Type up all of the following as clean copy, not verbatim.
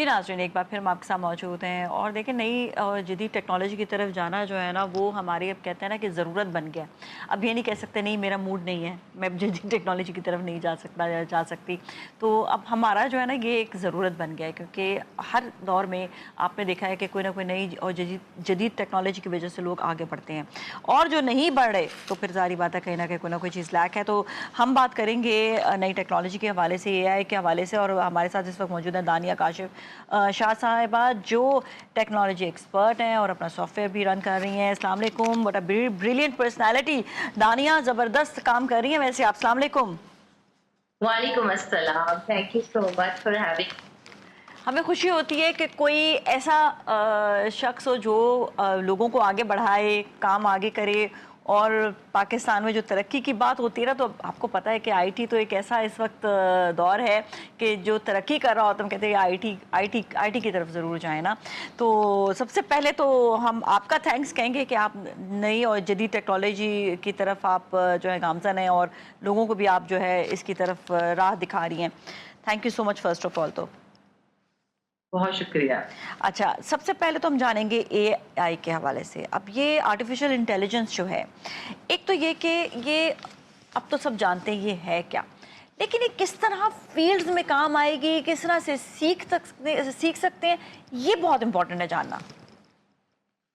नाज़रीन, एक बार फिर हम आपके साथ मौजूद हैं और देखिए नई जदीद टेक्नोलॉजी की तरफ जाना जो है ना वो हमारी अब कहते हैं ना कि ज़रूरत बन गया। अब ये नहीं कह सकते नहीं मेरा मूड नहीं है, मैं अब जदीद टेक्नोलॉजी की तरफ नहीं जा सकता या जा सकती। तो अब हमारा जो है ना ये एक ज़रूरत बन गया है, क्योंकि हर दौर में आपने देखा है कि कोई ना कोई नई और जदीद टेक्नोलॉजी की वजह से लोग आगे बढ़ते हैं, और जो नहीं बढ़ रहे तो फिर सारी बात है कहीं ना कोई चीज़ लैक है। तो हम बात करेंगे नई टेक्नोलॉजी के हवाले से, AI के हवाले से, और हमारे साथ इस वक्त मौजूद है दानिया काशिफ शाह साहिबा जो टेक्नोलॉजी एक्सपर्ट हैं और अपना सॉफ्टवेयर भी रन कर रही हैं। अस्सलाम वालेकुम, व्हाट अ ब्रिलियंट पर्सनालिटी। दानिया ज़बरदस्त काम कर रही हैं वैसे आप। अस्सलाम वालेकुम। वालेकुम अस्सलाम, thank you so much for having. हमें खुशी होती है कि कोई ऐसा शख्स हो जो लोगों को आगे बढ़ाए, काम आगे करे। और पाकिस्तान में जो तरक्की की बात होती है ना, तो आपको पता है कि IT तो एक ऐसा इस वक्त दौर है कि जो तरक्की कर रहा होता है हम कहते हैं IT की तरफ ज़रूर जाए ना। तो सबसे पहले तो हम आपका थैंक्स कहेंगे कि आप नई और जदीद टेक्नोलॉजी की तरफ आप जो है गामज़न हैं और लोगों को भी आप जो है इसकी तरफ राह दिखा रही हैं। Thank you so much first of all. तो बहुत शुक्रिया। अच्छा, सबसे पहले तो हम जानेंगे AI के हवाले से। अब ये आर्टिफिशियल इंटेलिजेंस जो है, एक तो ये कि ये अब तो सब जानते हैं ये है क्या, लेकिन ये किस तरह फील्ड्स में काम आएगी, किस तरह से सीख सकते हैं, ये बहुत इंपॉर्टेंट है जानना।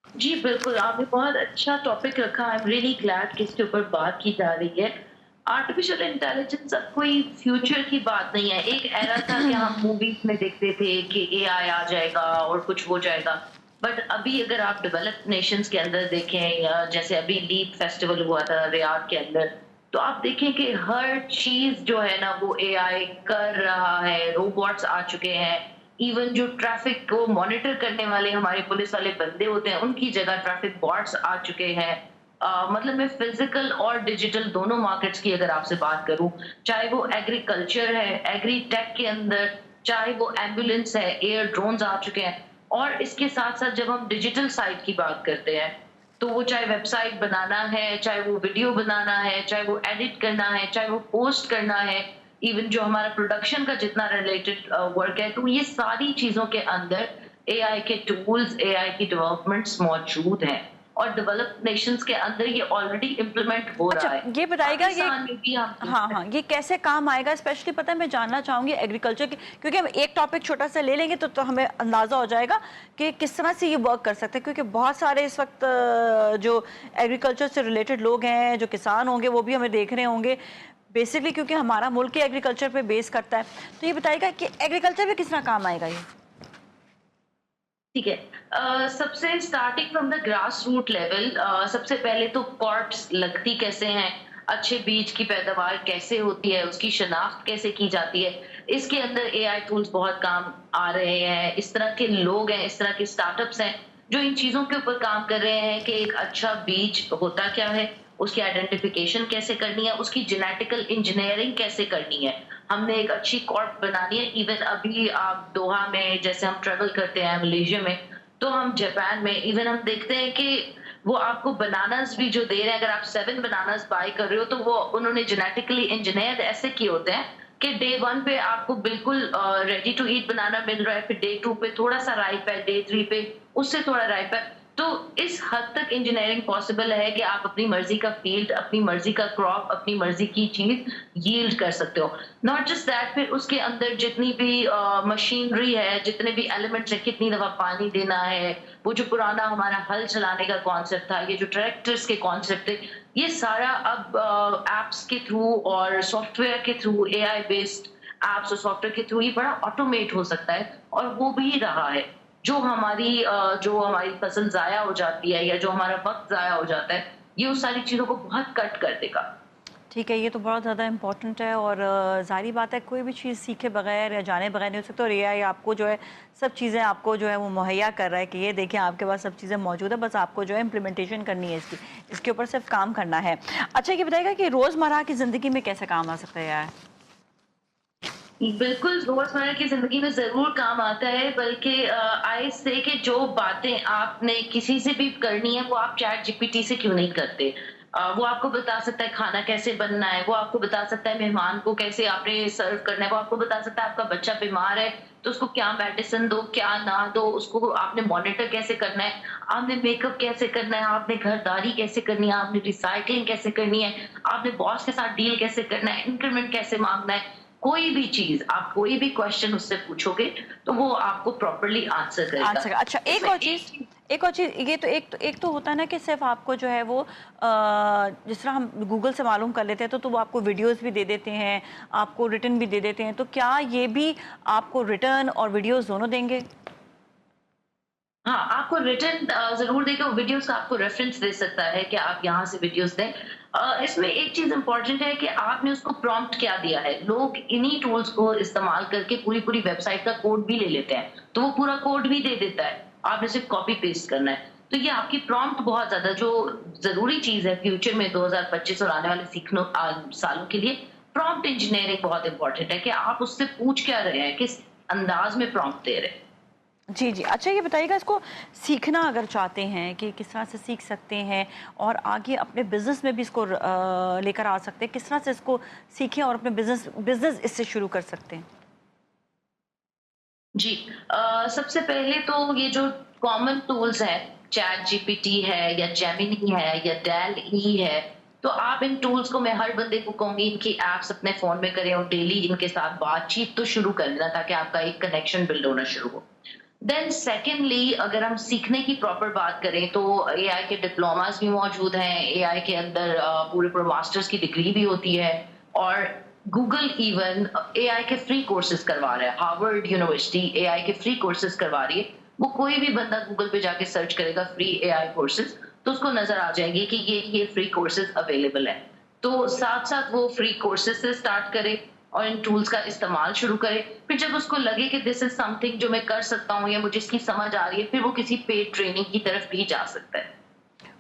जी बिल्कुल, आपने बहुत अच्छा टॉपिक रखा। आई एम रियली ग्लैड कि इसके ऊपर बात की जा रही है। आर्टिफिशियल इंटेलिजेंस अब कोई फ्यूचर की बात नहीं है। एक एरा था कि हम मूवीज में देखते थे कि AI आ जाएगा और कुछ हो जाएगा, बट अभी अगर आप डेवलप्ड नेशंस के अंदर देखें, या जैसे अभी लीप फेस्टिवल हुआ था रियाद के अंदर, तो आप देखें कि हर चीज जो है ना वो AI कर रहा है। रोबोट्स आ चुके हैं, इवन जो ट्रैफिक को मॉनिटर करने वाले हमारे पुलिस वाले बंदे होते हैं उनकी जगह ट्रैफिक बॉट्स आ चुके हैं। मतलब मैं फिजिकल और डिजिटल दोनों मार्केट्स की अगर आपसे बात करूं, चाहे वो एग्रीकल्चर है, एग्री टेक के अंदर, चाहे वो एम्बुलेंस है, एयर ड्रोन्स आ चुके हैं। और इसके साथ साथ जब हम डिजिटल साइट की बात करते हैं, तो वो चाहे वेबसाइट बनाना है, चाहे वो वीडियो बनाना है, चाहे वो एडिट करना है, चाहे वो पोस्ट करना है, इवन जो हमारा प्रोडक्शन का जितना रिलेटेड वर्क है, तो ये सारी चीजों के अंदर AI के टूल्स, AI की डेवलपमेंट्स मौजूद हैं। और डेवलप्ड नेशंस के अंदर ये ऑलरेडी इम्प्लीमेंट हो रहा है। ये बताइएगा ये भी हम हाँ ये कैसे काम आएगा, स्पेशली पता है मैं जानना चाहूंगी एग्रीकल्चर की, क्योंकि हम एक टॉपिक छोटा सा ले लेंगे तो हमें अंदाजा हो जाएगा कि किस तरह से ये वर्क कर सकते हैं। क्योंकि बहुत सारे इस वक्त जो एग्रीकल्चर से रिलेटेड लोग हैं, जो किसान होंगे, वो भी हमें देख रहे होंगे बेसिकली, क्योंकि हमारा मुल्क ही एग्रीकल्चर पे बेस करता है। तो ये बताइएगा कि एग्रीकल्चर में किस तरह काम आएगा ये। ठीक है, सबसे starting from the grass root level, सबसे पहले तो कॉर्प्स लगती कैसे हैं, अच्छे बीज की पैदावार कैसे होती है, उसकी शनाख्त कैसे की जाती है, इसके अंदर AI टूल्स बहुत काम आ रहे हैं। इस तरह के लोग हैं, इस तरह के स्टार्टअप्स हैं जो इन चीजों के ऊपर काम कर रहे हैं कि एक अच्छा बीज होता क्या है, उसकी आइडेंटिफिकेशन कैसे करनी है, उसकी जेनेटिकल इंजीनियरिंग कैसे करनी है, हमने एक अच्छी कॉर्प बनानी है। इवन अभी आप दोहा में जैसे हम ट्रेवल करते हैं मलेशिया में, तो हम जापान में इवन हम देखते हैं कि वो आपको बनानास भी जो दे रहे हैं, अगर आप 7 बनानास बाय कर रहे हो तो वो उन्होंने जेनेटिकली इंजीनियर ऐसे किए होते हैं कि डे 1 पे आपको बिल्कुल रेडी टू ईट बनाना मिल रहा है, फिर डे 2 पे थोड़ा सा राइप है, डे 3 पे उससे थोड़ा राइप है। तो इस हद तक इंजीनियरिंग पॉसिबल है कि आप अपनी मर्जी का फील्ड, अपनी मर्जी का क्रॉप, अपनी मर्जी की चीज यील्ड कर सकते हो। नॉट जस्ट दैट, फिर उसके अंदर जितनी भी मशीनरी है, जितने भी एलिमेंट्स है, कितनी दफा पानी देना है, वो जो पुराना हमारा हल चलाने का कॉन्सेप्ट था, ये जो ट्रैक्टर्स के कॉन्सेप्ट थे, ये सारा अब एप्स के थ्रू और सॉफ्टवेयर के थ्रू, AI बेस्ड एप्स और सॉफ्टवेयर के थ्रू ये बड़ा ऑटोमेट हो सकता है। और वो भी रहा है जो हमारी फसल जाया हो जाती है या जो हमारा वक्त जाया हो जाता है, ये उस सारी चीजों को बहुत कट कर देगा। ठीक है, ये तो बहुत ज़्यादा इम्पोर्टेंट है और ज़ाहिर बात है कोई भी चीज़ सीखे बगैर या जाने बगैर नहीं हो सकता। और AI आपको जो है सब चीज़ें आपको जो है वो मुहैया कर रहा है कि ये देखिए आपके पास सब चीज़ें मौजूद है, बस आपको जो है इम्प्लीमेंटेशन करनी है इसके ऊपर सिर्फ काम करना है। अच्छा, ये बताइएगा कि रोज़मर्रा की ज़िंदगी में कैसे काम आ सकता है यार। बिल्कुल रोजमर्रा की जिंदगी में जरूर काम आता है, बल्कि आई से कि जो बातें आपने किसी से भी करनी है वो आप चैट GPT से क्यों नहीं करते। वो आपको बता सकता है खाना कैसे बनना है, वो आपको बता सकता है मेहमान को कैसे आपने सर्व करना है, वो आपको बता सकता है आपका बच्चा बीमार है تو اس کو کیا میڈیسن دو کیا نہ دو, اس کو آپ نے مانیٹر کیسے کرنا ہے, آپ نے میک اپ کیسے کرنا ہے, آپ نے گھرداری کیسے کرنی ہے, آپ نے ریسائکلنگ کیسے کرنی ہے, آپ نے باس کے ساتھ ڈیل کیسے کرنا ہے, انکریمنٹ کیسے مانگنا ہے, کوئی بھی چیز آپ کوئی بھی کوشچن اس سے پوچھو گے تو وہ آپ کو پراپرلی آنسر کرے گا. آنسر. اچھا ایک اور چیز یہ تو ایک تو ہوتا ہے نا کہ صرف آپ کو جو ہے وہ جس طرح ہم گوگل سے معلوم کر لیتے ہیں تو وہ آپ کو ویڈیوز بھی دے دیتے ہیں, آپ کو ریٹن بھی دے دیتے ہیں, تو کیا یہ بھی آپ کو ریٹن اور ویڈیوز دونوں دیں گے؟ ہاں, آپ کو ریٹرن ضرور دے گا, ویڈیوز کا آپ کو ریفرنس دے سکتا ہے کہ آپ یہاں سے ویڈیوز دیں. اس میں ایک چیز امپورٹنٹ ہے کہ آپ نے اس کو پرومپٹ کیا دیا ہے. لوگ انہی ٹولز کو استعمال کر کے پوری ویب سائٹ کا کوڈ بھی لے لیتے ہیں, تو وہ پورا کوڈ بھی دے دیتا ہے, آپ نے صرف کاپی پیسٹ کرنا ہے. تو یہ آپ کی پرومپٹ بہت زیادہ جو ضروری چیز ہے فیوچر میں 2025 اور آنے والے سالوں کے لیے, پرومپٹ انجینئرنگ بہت امپورٹنٹ ہے کہ آپ اس سے پوچھ کیا رہے ہیں, کس انداز میں پرومپٹ دے رہے ہیں. جی جی. اچھا یہ بتائیے گا, اس کو سیکھنا اگر چاہتے ہیں کہ کس طرح سے سیکھ سکتے ہیں اور آگے اپنے بزنس میں بھی اس کو لے کر آ سکتے ہیں, کس طرح سے اس کو سیکھیں اور اپنے بزنس اس سے شروع کر سکتے ہیں؟ جی, سب سے پہلے تو یہ جو کامن ٹولز ہیں, چیٹ جی پی ٹی ہے یا جیمینی ہے یا ڈیل ای ہے, تو آپ ان ٹولز کو, میں ہر بندے کو کہوں گی ان کی ایپس اپنے فون میں کریں اور ڈیلی ان کے ساتھ بات چیت تو شروع کر لینا تاکہ آپ کا ایک کنیکشن بلڈ ہونا شروع ہو. دین سیکنڈلی اگر ہم سیکھنے کی پراپر بات کریں تو اے آئی کے ڈپلوماز بھی موجود ہیں, اے آئی کے اندر پورے ماسٹرز کی ڈگری بھی ہوتی ہے, اور گوگل ایون اے آئی کے فری کورسز کروا رہا ہے. ہارورڈ یونیورسٹی اے آئی کے فری کورسز کروا رہی ہے. وہ کوئی بھی بندہ گوگل پہ جا کے سرچ کرے گا فری اے آئی کورسز تو اس کو نظر آ جائیں گے کہ یہ فری کورسز اویلیبل ہیں. تو ساتھ ساتھ وہ فری کورسز سے اسٹارٹ کرے اور ان ٹولز کا استعمال شروع کرے. پھر جب اس کو لگے کہ دس از سم تھنگ جو میں کر سکتا ہوں یا مجھے اس کی سمجھ آ رہی ہے, پھر وہ کسی پیڈ ٹریننگ کی طرف بھی جا سکتا ہے.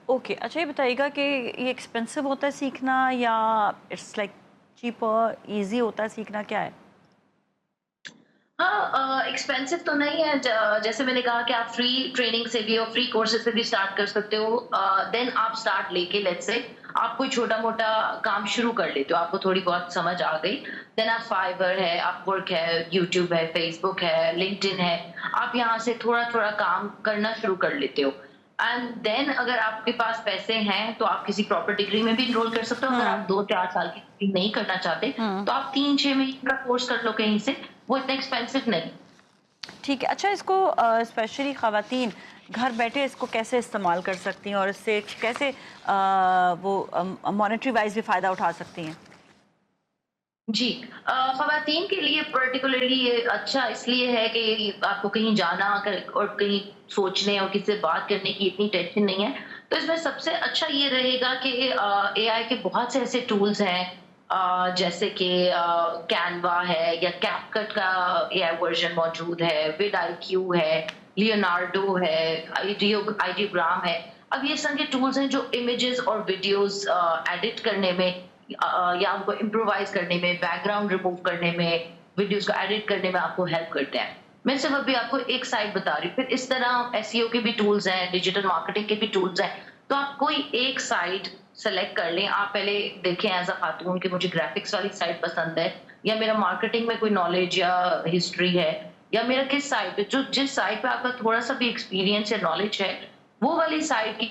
اوکے. اچھا یہ بتائیے گا کہ یہ ایکسپینسو ہوتا ہے سیکھنا یا اٹس لائک چیپر, ایزی ہوتا ہے سیکھنا, کیا ہے؟ ہاں, ایکسپینسو تو نہیں ہے. جیسے میں نے کہا کہ آپ فری ٹریننگ سے بھی اور فری کورسز سے بھی اسٹارٹ کر سکتے ہو. دین آپ اسٹارٹ لے کے لیٹس سے آپ کوئی چھوٹا موٹا کام شروع کر لیتے ہو, آپ کو تھوڑی بہت سمجھ آ گئی, دین آپ فائبر ہے, اپ ورک ہے, یوٹیوب ہے, فیس بک ہے, لنکڈ ان ہے, آپ یہاں سے تھوڑا کام کرنا شروع کر لیتے ہو. اینڈ دین اگر آپ کے پاس پیسے ہیں تو آپ کسی پراپر ڈگری میں بھی انرول کر سکتے ہو. اگر آپ 2-4 سال کی ڈگری نہیں کرنا چاہتے تو آپ 3-6 مہینے کا کورس کر لو کہیں سے, وہ اتنا ایکسپینسو نہیں. ٹھیک ہے. اچھا اس کو اسپیشلی خواتین گھر بیٹھے اس کو کیسے استعمال کر سکتی ہیں اور اس سے کیسے وہ مانیٹری وائز بھی فائدہ اٹھا سکتی ہیں؟ جی, خواتین کے لیے پرٹیکولرلی یہ اچھا اس لیے ہے کہ آپ کو کہیں جانا اور کہیں سوچنے اور کسی سے بات کرنے کی اتنی ٹینشن نہیں ہے. تو اس میں سب سے اچھا یہ رہے گا کہ اے آئی کے بہت سے ایسے ٹولز ہیں, جیسے کہ کینوا ہے یا کیپ کٹ کا اے آئی ورژن موجود ہے, وڈ آئی کیو ہے, لیونارڈو ہے, آئیڈیوگرام ہے. اب یہ سن کے ٹولز ہیں جو امیجز اور ویڈیوز ایڈٹ کرنے میں یا ان کو امپرووائز کرنے میں, بیک گراؤنڈ ریموو کرنے میں, ویڈیوز کو ایڈٹ کرنے میں آپ کو ہیلپ کرتے ہیں. میں صرف ابھی آپ کو ایک سائٹ بتا رہی ہوں. پھر اس طرح ایس ای او کے بھی ٹولز ہیں, ڈیجیٹل مارکیٹنگ کے بھی ٹولز ہیں. تو آپ کوئی ایک سائٹ سلیکٹ کر لیں. آپ پہلے دیکھیں ایز اے خاتون کہ مجھے گرافکس والی سائٹ پسند ہے یا میرا مارکیٹنگ میں کوئی نالج یا ہسٹری ہے, یا میرا کس سائٹ پہ, جس سائٹ پہ آپ کا تھوڑا سا بھی ایکسپیرینس یا نالج ہے وہ والی سائٹ کی.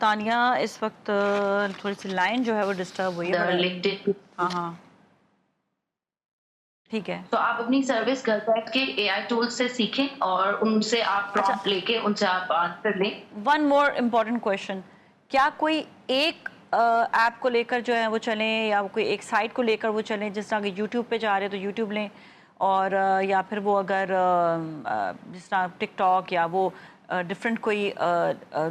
دانیہ اس وقت تھوڑی سی لائن جو ہے وہ ڈسٹرب ہوئی ہے. لنکڈ ہاں ٹھیک ہے. تو آپ اپنی سروس گھر بیٹھ کے اے آئی ٹول سے سیکھیں اور ان سے آپ پرومپٹ لے کے ان سے آپ آنسر لیں. ون مور امپورٹنٹ کویشچن, کیا کوئی ایک ایپ کو لے کر جو ہے وہ چلیں یا کوئی ایک سائٹ کو لے کر وہ چلیں, جس طرح کہ یوٹیوب پہ جا رہے تو یوٹیوب لیں, اور یا پھر وہ اگر جس طرح ٹک ٹاک یا وہ ڈفرینٹ کوئی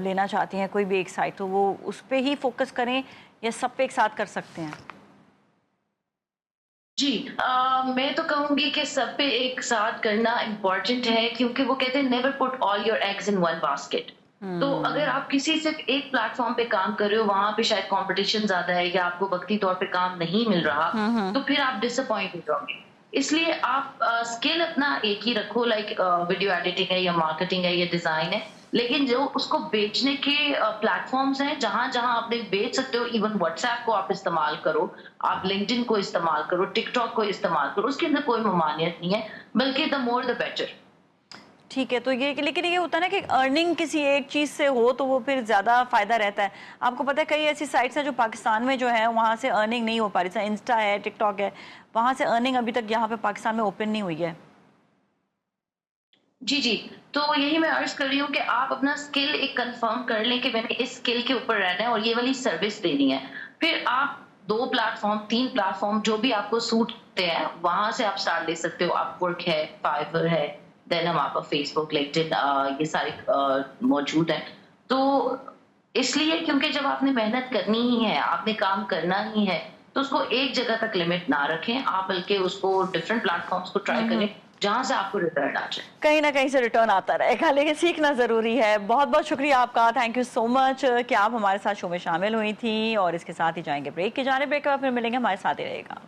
لینا چاہتے ہیں کوئی بھی ایک سائٹ, تو وہ اس پہ ہی فوکس کریں یا سب پہ ایک ساتھ کر سکتے ہیں؟ جی, میں تو کہوں گی کہ سب پہ ایک ساتھ کرنا امپورٹنٹ ہے, کیونکہ وہ کہتے ہیں never put all your eggs in one basket. تو اگر آپ کسی صرف ایک پلیٹ فارم پہ کام کر رہے ہو, وہاں پہ شاید کمپٹیشن زیادہ ہے یا آپ کو وقتی طور پہ کام نہیں مل رہا, تو پھر آپ ڈس اپوائنٹ ہو جاؤ گے. اس لیے آپ اسکل اپنا ایک ہی رکھو, لائک ویڈیو ایڈیٹنگ ہے یا مارکیٹنگ ہے یا ڈیزائن ہے, लेकिन जो उसको बेचने के प्लेटफॉर्म्स हैं, जहां जहां आप बेच सकते हो, इवन व्हाट्सएप को आप इस्तेमाल करो, आप लिंक्डइन को इस्तेमाल करो, टिकटॉक को इस्तेमाल करो, उसके अंदर कोई ममानियत नहीं है, बल्कि द मोर द बेटर। ठीक है, तो ये लेकिन ये होता है ना कि अर्निंग किसी एक चीज़ से हो तो वो फिर ज़्यादा फ़ायदा रहता है। आपको पता है कई ऐसी साइट्स हैं जो पाकिस्तान में जो है वहाँ से अर्निंग नहीं हो पा रही, जैसे इंस्टा है, टिकटॉक है, वहाँ से अर्निंग अभी तक यहाँ पे पाकिस्तान में ओपन नहीं हुई है। जी जी, तो यही मैं अर्ज कर रही हूँ कि आप अपना स्किल एक कंफर्म कर लें कि मैंने इस स्किल के ऊपर रहना है और ये वाली सर्विस देनी है। फिर आप 2 प्लेटफॉर्म, 3 प्लेटफॉर्म जो भी आपको सूट होते हैं वहां से आप स्टार्ट ले सकते हो। अपवर्क है, फाइवर है, देन हम आपका फेसबुक, लिंक्डइन, ये सारे मौजूद हैं। तो इसलिए क्योंकि जब आपने मेहनत करनी ही है, आपने काम करना ही है, तो उसको एक जगह तक लिमिट ना रखें आप, बल्कि उसको डिफरेंट प्लेटफॉर्म्स को ट्राई करें जहां से आपको रिटर्न आ जाए। कहीं ना कहीं से रिटर्न आता रहेगा, लेकिन सीखना ज़रूरी है। बहुत बहुत शुक्रिया आपका, थैंक यू सो मच कि आप हमारे साथ शो में शामिल हुई थी। और इसके साथ ही जाएंगे ब्रेक के जाने, ब्रेक के बाद फिर मिलेंगे, हमारे साथ ही रहेगा।